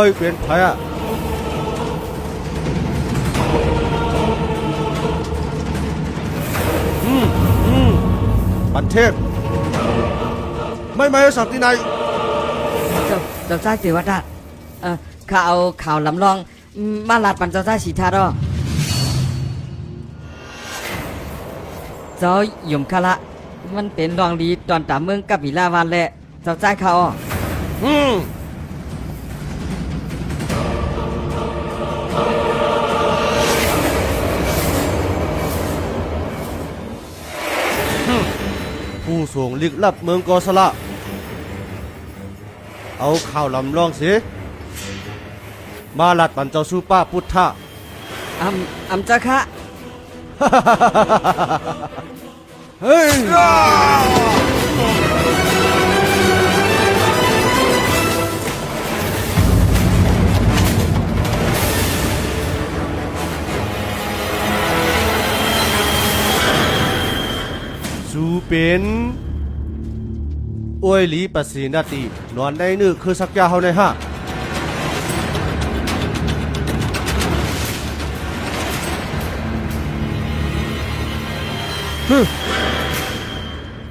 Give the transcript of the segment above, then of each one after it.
ไม่เป็นไผอ่ะปันเทพไม่สักที่ไหนเจ้าชายเทวดาข้าเอาข่าวลำลองมาลาดปันเจ้าชายสีทาดอเจ้ายมคาละมันเป็นรองดีตอนตามเมืองกับวิลาวันแหละเจ้าชายเขาผู้ทรงลึกลับเมืองกอสละเอาข่าวลำลองสิมาลัดปันเจ้าสู้ป้าพุทธะอำเจ้าค่ะเฮ้ยสู้เป็นอวยหลีปัสสีนาตีนอนในนึกคือสักยาเฮาในฮะ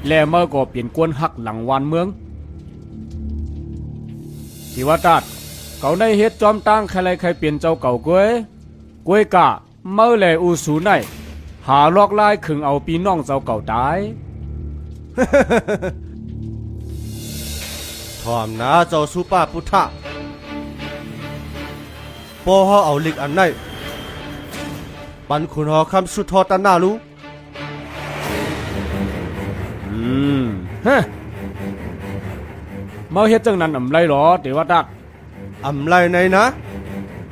แล้วเมื่อก็เปลี่ยนกวนหักหลังวานเมืองที่ว่าตัดเขาในเฮ็ดจอมตั้งใครใครเปลี่ยนเจ้าเก่ากวยกะเมื่อแลอูสูไหนหาลอกลายขึงเอาปีน้องเจ้าเก่าตายถอมนาเจ้าสู้ป้าพุทธะปอเฮาเอาลิกอันไหนปันคุณหอคำสุดทอตันนารู้ฮะมาเฮ็ดจังนั้นอำไรหรอเทวดักอำไรในนะ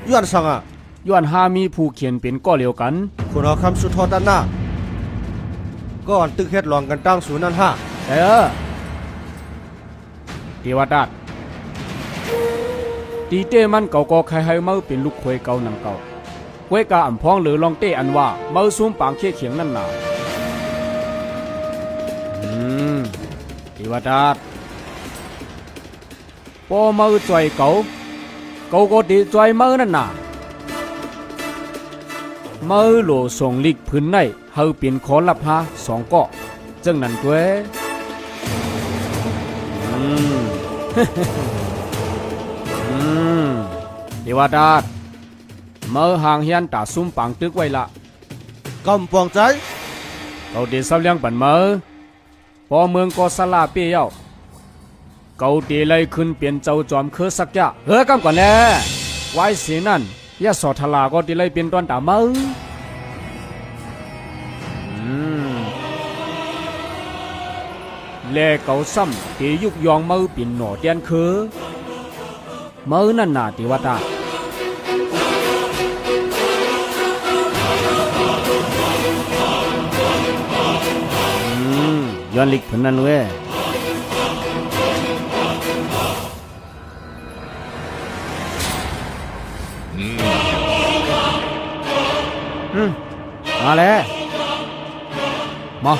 ย้อนสังอ่ะย้อนหามีผู้เขียนเป็นก็เลียวกันคุณหอคำสุดทอตันนาก็อันตึกเฮ็ดหลองกันตั้งศูนย์นั่นฮะเทวดักตีเต้มันเก่าก็ใครให้มาเป็นลูกควยเก่านังเก่าควยกาอ่ำพ้องหรือลองเต้อันว่ามาซุ่มปางเขี้ยเขียงนั่นน่ะเทวดาพอมือจ่อยเก่าก็ดีจ่อยมือนั่นน่ะมือโหลส่งลิกพื้นในเฮาเปลี่ยนขอรับหา2เกาะจังนั้นด้วยเทวดามือห่างเฮียนตาซุ่มปังตึกไว้ละกำปองใจเราเดซาเลี้ยงปันมือพอเมืองก็สลาเปียวเกาตีเลยขึ้นเปลี่ยนเจ้าจอมคือสักยะกำก่อนแน่ไว้สีนั่นยะสอทลาก็ตีเลยเป็นตอนตามือแลเกาซ้ำตียุกยองมือเปลี่ยนหน่อเตียนคือมือนั่นน่ะติวตาย้อนลิกผลนั่นเว้ยมาแล้วมา